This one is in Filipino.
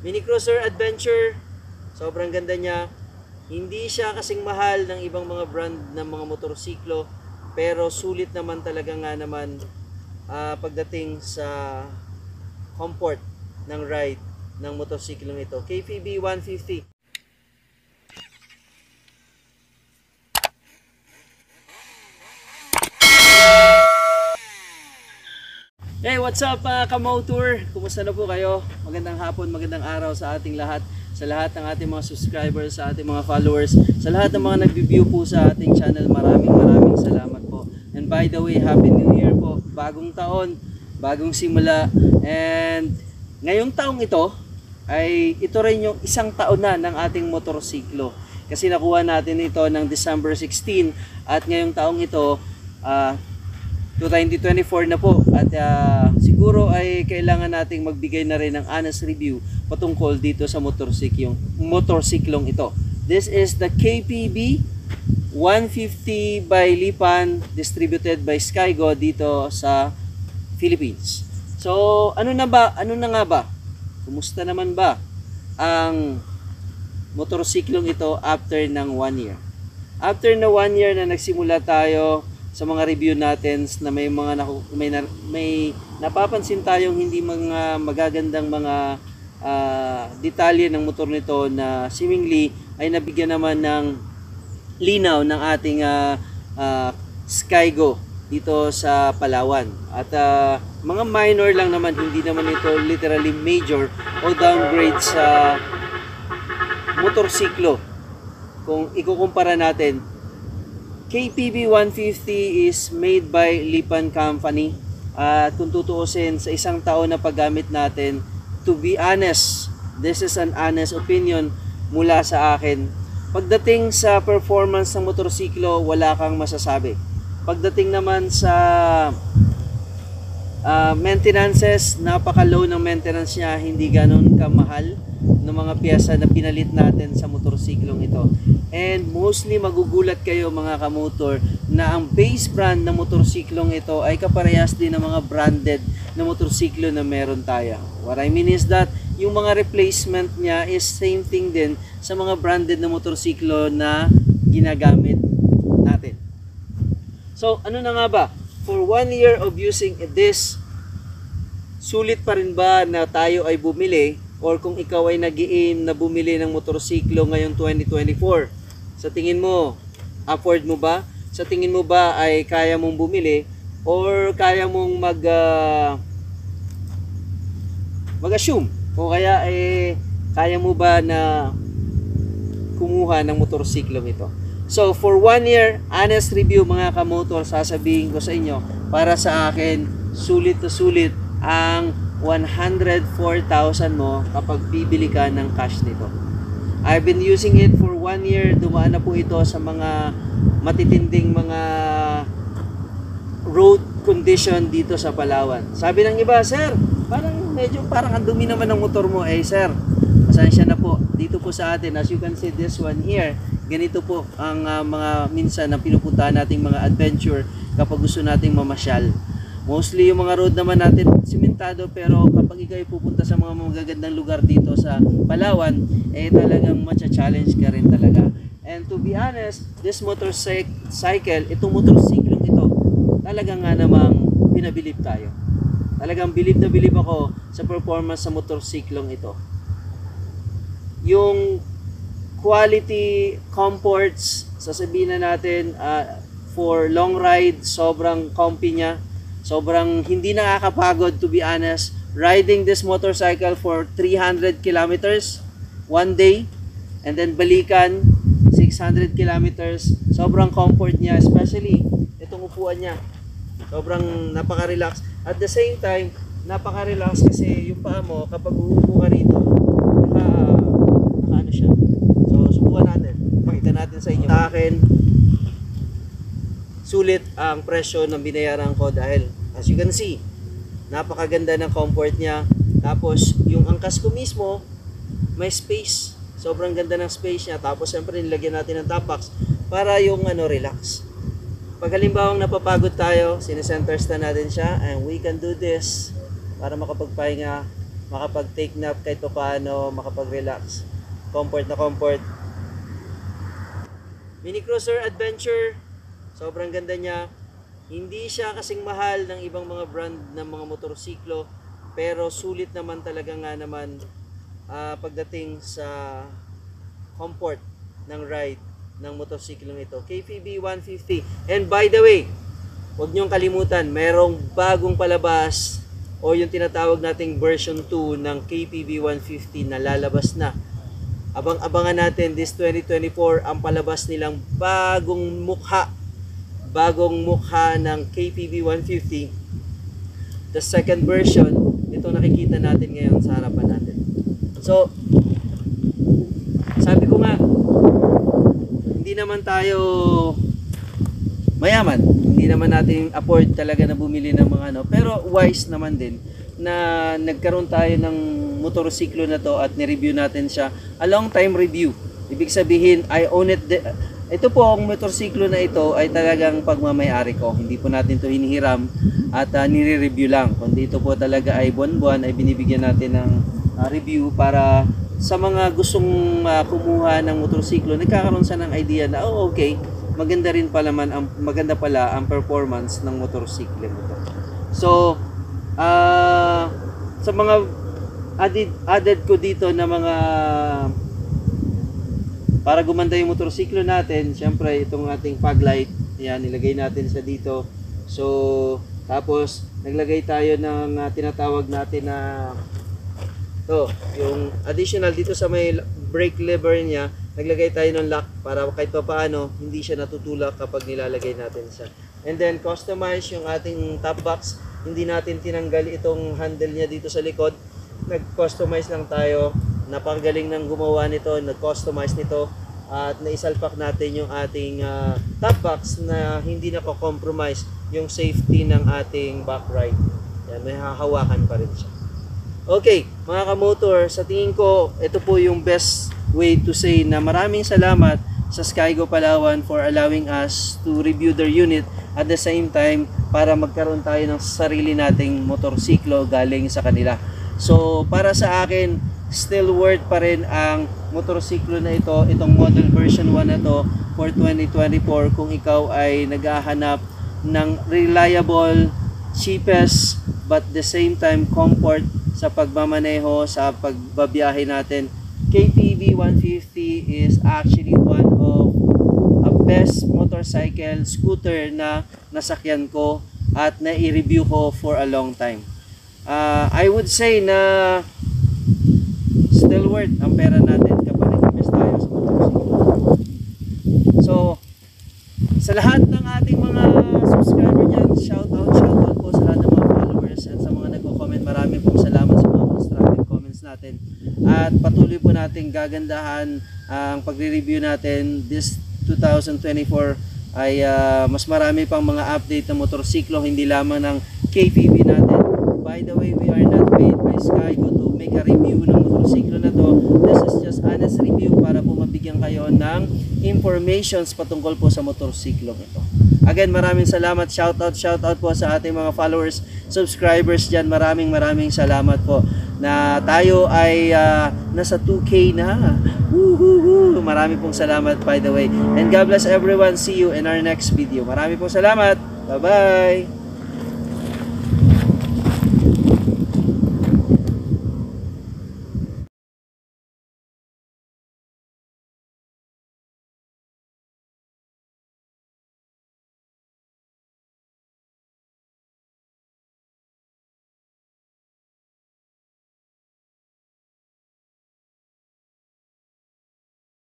Mini Cruiser Adventure, sobrang ganda niya. Hindi siya kasing mahal ng ibang mga brand ng mga motorsiklo, pero sulit naman talaga nga naman pagdating sa comfort ng ride ng motorsiklong ito. KPB 150. Hey, what's up ka-motor? Kumusta na po kayo? Magandang hapon, magandang araw sa ating lahat. Sa lahat ng ating mga subscribers, sa ating mga followers, sa lahat ng mga nag-view po sa ating channel, maraming salamat po. And by the way, Happy New Year po. Bagong taon, bagong simula. And ngayong taong ito, ay ito rin yung isang taon na ng ating motorsiklo. Kasi nakuha natin ito ng December 16 at ngayong taong ito, 2024 na po at siguro ay kailangan nating magbigay na rin ng honest review patungkol dito sa motorsiklong ito. This is the KPB 150 by Lipan, distributed by Skygo dito sa Philippines. So ano na nga ba? Kumusta naman ba ang motorsiklong ito after ng 1 year? After na 1 year na nagsimula tayo sa mga review natin na may napapansin tayong hindi mga magagandang mga detalye ng motor nito na seemingly ay nabigyan naman ng linaw ng ating Skygo dito sa Palawan. At mga minor lang naman, hindi naman ito literally major o downgrade sa motorsiklo. Kung ikukumpara natin, KPB 150 is made by Lipan Company. Kung tutuusin sa isang taon na paggamit natin, to be honest, this is an honest opinion mula sa akin. Pagdating sa performance ng motorsiklo, wala kang masasabi. Pagdating naman sa maintenances, napaka-low ng maintenance niya, hindi ganon kamahal ng mga piyesa na pinalit natin sa motorsiklong ito. And mostly magugulat kayo mga kamotor na ang base brand ng motorsiklong ito ay kaparehas din ng mga branded na motorsiklo na meron tayo. What I mean is that yung mga replacement niya is same thing din sa mga branded na motorsiklo na ginagamit natin. So ano na nga ba? For 1 year of using this, sulit pa rin ba na tayo ay bumili? Or kung ikaw ay nag-i-aim na bumili ng motorsiklo ngayong 2024, sa tingin mo, afford mo ba? Sa tingin mo ba ay kaya mong bumili? Or kaya mong mag-assume? O kaya ay kaya mo ba na kumuha ng motorsiklong ito? So, for 1 year, honest review mga kamotor, sasabihin ko sa inyo, para sa akin, sulit to sulit ang 104,000 mo kapag bibili ka ng cash nito. I've been using it for 1 year. Dumaan na po ito sa mga matitinding mga road condition dito sa Palawan. Sabi ng iba, sir, parang ang dumi naman ng motor mo. Eh sir, pasensya na po. Dito po sa atin, as you can see this one here, ganito po ang mga minsan na pinupuntahan nating mga adventure kapag gusto nating mamasyal. Mostly yung mga road naman natin simentado, pero kapag ikaw ay pupunta sa mga magagandang lugar dito sa Palawan, eh talagang matcha-challenge ka rin talaga. And to be honest, this motorcycle, itong motorsiklong ito, talagang nga namang pinabilib tayo. Talagang bilib na bilib ako sa performance sa motorsiklong ito. Yung quality, comforts, sasabihin na natin, for long ride, sobrang comfy niya. Sobrang hindi nakakapagod, to be honest. Riding this motorcycle for 300 kilometers one day, and then balikan 600 kilometers. Sobrang comfort niya, especially itong upuan niya. Sobrang napaka-relax. At the same time, napaka-relax kasi yung paa mo, kapag uupo ka rito, naka ano siya. So, subukan natin. Pakita natin sa inyo. Sa akin, sulit ang presyo ng binayaran ko dahil as you can see, napakaganda ng comfort niya. Tapos yung angkas ko mismo, may space. Sobrang ganda ng space niya. Tapos siyempre nilagyan natin ng top box para yung relax. Pag halimbawang napapagod tayo, sinesenter stand natin siya and we can do this para makapagpahinga makapag-take nap kahit pa paano, makapag-relax. Comfort na comfort. Mini Cruiser Adventure, sobrang ganda niya. Hindi siya kasing mahal ng ibang mga brand ng mga motorsiklo, pero sulit naman talaga nga naman pagdating sa comfort ng ride ng motorsiklong ito. KPB 150. And by the way, huwag niyong kalimutan, merong bagong palabas o yung tinatawag nating version 2 ng KPB 150 na lalabas na. Abang-abangan natin this 2024 ang palabas nilang bagong mukha ng KPB 150. The second version, ito nakikita natin ngayon sa harapan natin. So, sabi ko nga, hindi naman tayo mayaman. Hindi naman natin afford talaga na bumili ng mga ano. Pero wise naman din na nagkaroon tayo ng motorsiklo na to at ni-review natin siya. A long time review. Ibig sabihin, I own it. Ito po, ang motorsiklo na ito ay talagang pagmamayari ko. Hindi po natin to hinihiram at nire-review lang. Kundi ito po talaga ay buwan-buwan ay binibigyan natin ng review para sa mga gustong kumuha ng motorsiklo, nagkakaroon sa ng idea na okay, maganda pala ang performance ng motorsiklo nito. So, sa mga added ko dito na mga para gumanda yung motorsiklo natin, syempre itong ating fog light, yan, nilagay natin sa dito. So, tapos naglagay tayo ng tinatawag natin na yung additional dito sa may brake lever niya, naglagay tayo ng lock para kahit pa paano hindi siya natutulak kapag nilalagay natin siya. And then customize yung ating top box. Hindi natin tinanggal itong handle niya dito sa likod. Nag-customize lang tayo. Napakagaling ng gumawa nito, nag-customize nito at naisalpak natin yung ating top box na hindi nako-compromise yung safety ng ating back ride. Yan, may hahawakan pa rin siya. Okay, mga kamotor, sa tingin ko, ito po yung best way to say na maraming salamat sa Skygo Palawan for allowing us to review their unit at the same time para magkaroon tayo ng sarili nating motorsiklo galing sa kanila. So, para sa akin, still worth pa rin ang motorsiklo na ito, itong model version 1 na to for 2024 kung ikaw ay naghahanap ng reliable, cheapest, but the same time comfort sa pagmamaneho, sa pagbabiyahe natin. KPB 150 is actually one of a best motorcycle scooter na nasakyan ko at na-review ko for a long time. I would say na still worth ang pera natin kapag nag-invest tayo sa motorcycle. So, sa lahat ng ating mga subscriber dyan, shout out po sa lahat ng mga followers at sa mga nagko-comment. Maraming pong salamat sa mga constructive comments natin. At patuloy po natin gagandahan ang pagre-review natin this 2024 ay mas marami pang mga update ng motorsiklo, hindi lamang ng KPB natin. By the way, we are not paid by Skygo to make a review ng motorsiklo na to. This is just honest review para po mabigyan kayo ng informations patungkol po sa motorsiklo ito. Again, maraming salamat. Shout out po sa ating mga followers, subscribers dyan. Maraming salamat po na tayo ay nasa 2K na. Woohoo! Marami pong salamat by the way. And God bless everyone. See you in our next video. Marami pong salamat. Bye-bye!